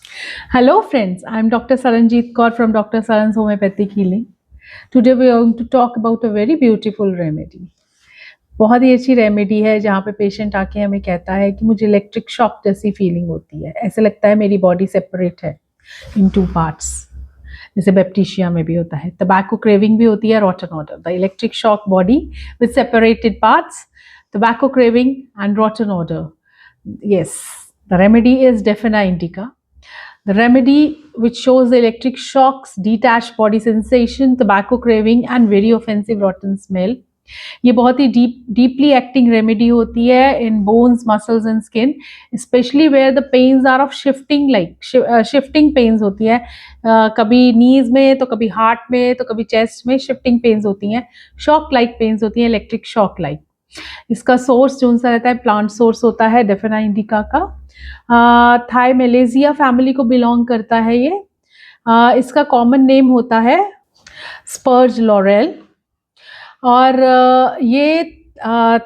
Hello, friends. I'm Dr. Saranjeet Kaur from Dr. Saran's Homeopathic Healing. Today we are going to talk about a very beautiful remedy. बहुत ही अच्छी remedy है जहाँ पे patient आके हमें कहता है कि मुझे इलेक्ट्रिक शॉक जैसी फीलिंग होती है, ऐसे लगता है मेरी बॉडी सेपरेट है इन टू पार्ट्स, जैसे बैप्टीशिया में भी होता है, टबैको क्रेविंग भी होती है, रॉटन order, the electric shock body with separated parts, tobacco craving and रॉटन order. Yes, the remedy is Defina indica. The remedy, which shows the electric shocks, detached body sensation, tobacco craving, and very offensive rotten smell. ये बहुत ही deeply acting remedy होती है in bones, muscles and skin, specially where the pains are of shifting, like shifting pains होती है. कभी नीज में तो कभी हार्ट में तो कभी चेस्ट में शिफ्टिंग पेन्स होती हैं, शॉक लाइक पेन्स होती हैं, इलेक्ट्रिक शॉक लाइक. इसका सोर्स जो सा रहता है प्लांट सोर्स होता है डेफिना इंडिका का. थाई मेलेजिया फैमिली को बिलोंग करता है ये. इसका कॉमन नेम होता है स्पर्ज लॉरेल. और ये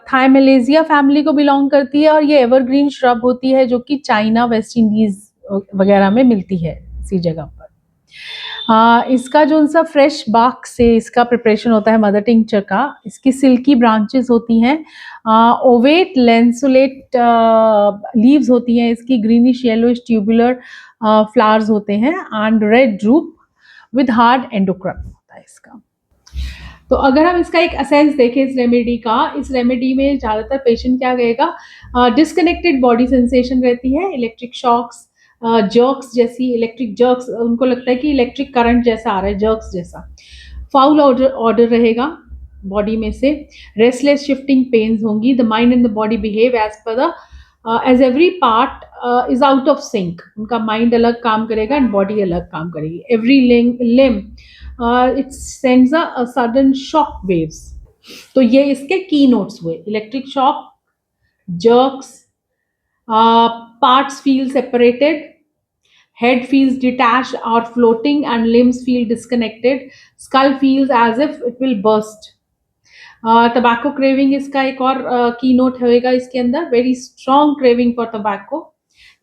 थाई मेलेजिया फैमिली को बिलोंग करती है और ये एवरग्रीन श्रब होती है जो कि चाइना, वेस्ट इंडीज वगैरह में मिलती है इसी जगह पर. इसका जो उनसा फ्रेश बाक से इसका प्रिपरेशन होता है मदर टिंक्चर का. इसकी सिल्की ब्रांचेस होती हैं, ओवेट लेंसुलेट लीव्स होती हैं इसकी, ग्रीनिश येलोइश ट्यूबुलर फ्लावर्स होते हैं and red drupe with hard endocarp होता है इसका. तो अगर हम इसका एक असेंस देखें इस रेमेडी का, इस रेमेडी में ज़्यादातर पेशेंट क्या कहेगा, डिस्कनेक्टेड बॉडी सेंसेशन रहती है, इलेक्ट्रिक शॉक्स, जर्क्स जैसी, इलेक्ट्रिक जर्क्स, उनको लगता है कि इलेक्ट्रिक करंट जैसा आ रहा है, जर्क्स जैसा. फाउल ऑर्डर ऑर्डर रहेगा बॉडी में से, रेस्टलेस शिफ्टिंग पेन्स होंगी, the mind and the body behave as per the age every part is out of sync. उनका माइंड अलग काम करेगा एंड बॉडी अलग काम करेगी. Every limb it sends a sudden shock waves. तो ये इसके की नोट्स हुए, electric shock, jerks, parts feel separated, head feels detached or floating, and limbs feel disconnected, skull feels as if it will burst. Tobacco craving इसका एक और की note होएगा इसके अंदर, very strong craving for tobacco,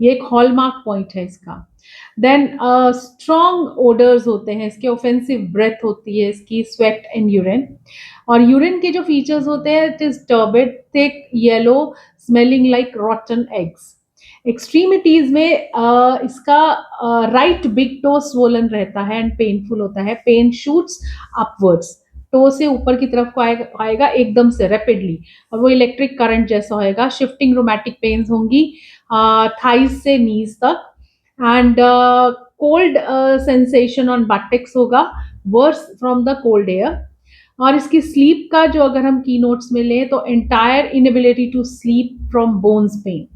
ये एक हॉलमार्क पॉइंट है इसका. देन स्ट्रॉन्ग ओडर्स होते हैं इसके, ऑफेंसिव ब्रेथ होती है इसकी, स्वेट एंड यूरिन. और यूरिन के जो फीचर्स होते हैं, it is turbid, thick, yellow, smelling like रॉटन eggs. Extremities में इसका राइट बिग टो स्वोलन रहता है एंड पेनफुल होता है, पेन शूट्स अपवर्ड्स, टो से ऊपर की तरफ को आएगा एकदम से रैपिडली, और वो इलेक्ट्रिक करंट जैसा होएगा. शिफ्टिंग रोमैटिक पेन्स होंगी थाइज से नीज तक, and cold sensation on buttocks होगा, worse from the cold air. और इसकी स्लीप का जो अगर हम की नोट्स में लें तो entire inability to sleep from bones pain,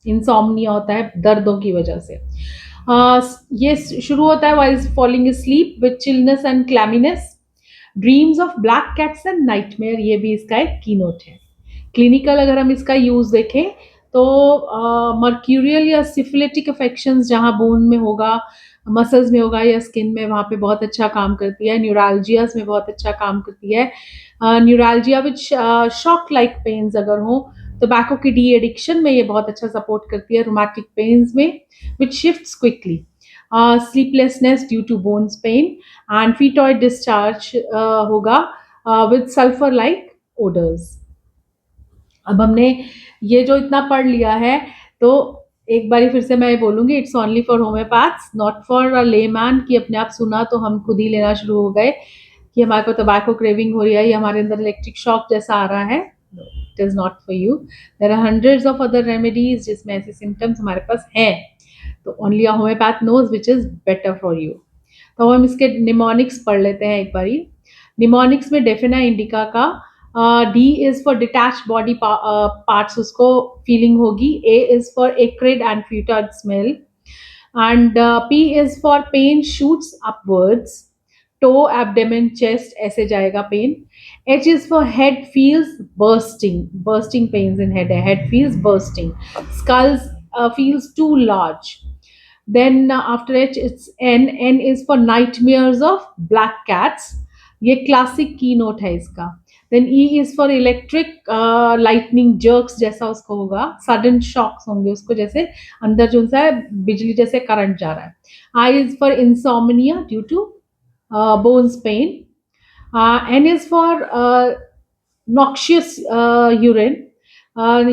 insomnia होता है दर्दों की वजह से. ये शुरू होता है while falling asleep with chillness and clamminess, dreams of black cats and nightmare, ये भी इसका एक की नोट है. क्लिनिकल अगर हम इसका यूज देखें तो मर्क्यूरियल या सिफिलिटिक अफेक्शंस जहाँ बोन में होगा, मसल्स में होगा या स्किन में, वहाँ पे बहुत अच्छा काम करती है. न्यूरालजियाज में बहुत अच्छा काम करती है. न्यूरालजिया विच शॉक लाइक पेन्स अगर हो, टोबैको की डी एडिक्शन में ये बहुत अच्छा सपोर्ट करती है. रोमैटिक पेन्स में which shifts quickly, sleeplessness due to bones pain, and fetid discharge होगा विद सल्फर लाइक ओडर्स. अब हमने ये जो इतना पढ़ लिया है, तो एक बारी फिर से मैं बोलूंगी, it's only for homeopaths, not for a layman कि अपने आप सुना तो हम खुद ही लेना शुरू हो गए कि हमारे को टोबैको क्रेविंग हो रही है या हमारे अंदर इलेक्ट्रिक शॉक जैसा आ रहा है. It is not for you. There are hundreds of other remedies जिसमें ऐसे सिम्टम्स हमारे पास हैं, तो only a homeopath knows which is better for you. तो हम इसके निमोनिक्स पढ़ लेते हैं एक बारी. निमोनिक्स में डेफिना इंडिका का D is for detach body parts, उसको फीलिंग होगी. A is for acrid and putrid smell, and P is for pain shoots upwards, toe, abdomen, chest ऐसे जाएगा pain. H is for head feels bursting, bursting pains in head है, head feels bursting. Skulls feels too large. Then after H it's N. N is for nightmares of black cats. ये classic की note है इसका. Then E is for electric lightning jerks, जैसा उसको होगा, sudden shocks होंगे उसको, जैसे अंदर जो सा है बिजली जैसे करंट जा रहा है. I is for insomnia due to bones pain. N is for noxious urine,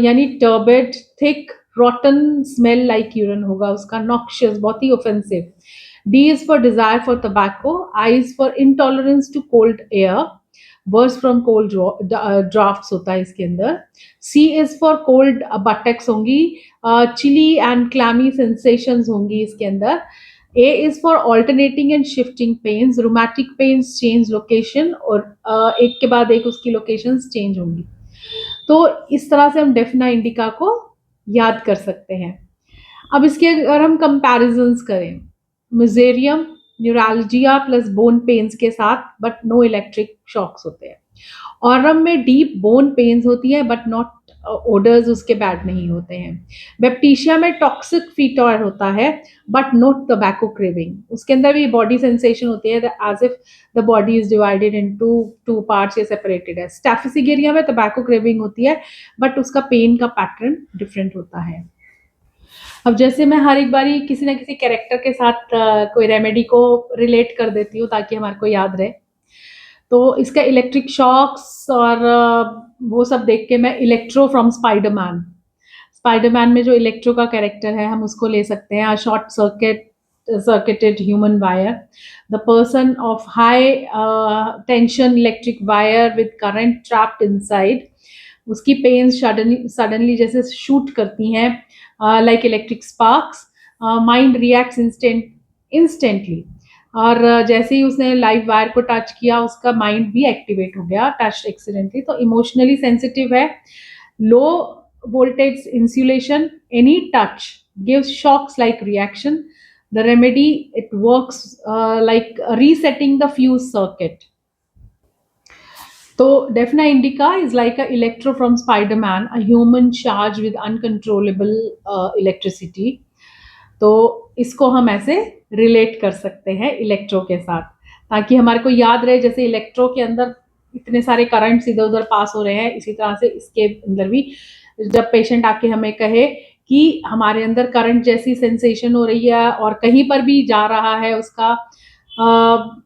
यानी turbid, thick, rotten smell like urine होगा उसका, नॉक्शियस, बहुत ही offensive. D is for desire for tobacco. I is for intolerance to cold air, burst from cold draughts होता है इसके अंदर. C is for cold buttocks होंगी, चिली एंड क्लैमी सेंसेशंस होंगी इसके अंदर. A is for alternating and shifting pains, rheumatic pains change location, और एक के बाद एक उसकी लोकेशंस चेंज होंगी. तो इस तरह से हम डेफना इंडिका को याद कर सकते हैं. अब इसके अगर हम कंपैरिजंस करें, मिजेरियम न्यूरalgia प्लस बोन पेन्स के साथ, बट नो इलेक्ट्रिक शॉक्स होते हैं. ऑरम में डीप बोन पेन्स होती है बट नॉट ओडर्स उसके बैड नहीं होते हैं. बेप्टिशिया में टॉक्सिक फीटोर होता है बट नॉट टोबैको क्रेविंग, उसके अंदर भी बॉडी सेंसेशन होती है as if the body is divided into two parts या सेपरेटेड है. स्टैफिसिगेरिया में टोबैको क्रेविंग होती है बट उसका पेन का पैटर्न डिफरेंट होता है. अब जैसे मैं हर एक बारी किसी ना किसी कैरेक्टर के साथ कोई रेमेडी को रिलेट कर देती हूँ ताकि हमारे को याद रहे. तो इसका इलेक्ट्रिक शॉक्स और वो सब देख के मैं इलेक्ट्रो फ्रॉम स्पाइडरमैन, स्पाइडरमैन में जो इलेक्ट्रो का कैरेक्टर है हम उसको ले सकते हैं. Short circuited human wire, the person of high tension electric wire with current trapped inside, उसकी पेन्स सडनली जैसे शूट करती हैं like electric sparks. Mind reacts instantly, और जैसे ही उसने लाइव वायर को टच किया उसका माइंड भी एक्टिवेट हो गया, टच एक्सीडेंटली. तो इमोशनली सेंसिटिव है. Low voltage insulation, any touch gives shocks like reaction. The remedy it works like resetting the fuse circuit. तो Daphne indica is like a electro from Spiderman, a human charge with uncontrollable electricity. तो इसको हम ऐसे relate कर सकते हैं electro के साथ, ताकि हमारे को याद रहे जैसे इलेक्ट्रो के अंदर इतने सारे करंट्स इधर उधर पास हो रहे हैं, इसी तरह से इसके अंदर भी जब पेशेंट आके हमें कहे कि हमारे अंदर करंट जैसी सेंसेशन हो रही है और कहीं पर भी जा रहा है उसका,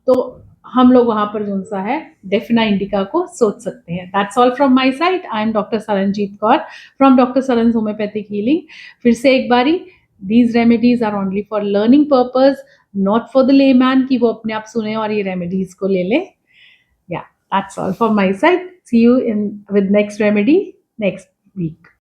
तो हम लोग वहां पर जो सा है डेफिना इंडिका को सोच सकते हैं. That's all from my side. I am doctor Saranjit Kaur from doctor Saran's homeopathic healing. फिर से एक बारी, these remedies are only for learning purpose, not for the layman कि वो अपने आप सुने और ये remedies को ले ले. Yeah, that's all from my side. See you in with next remedy next week.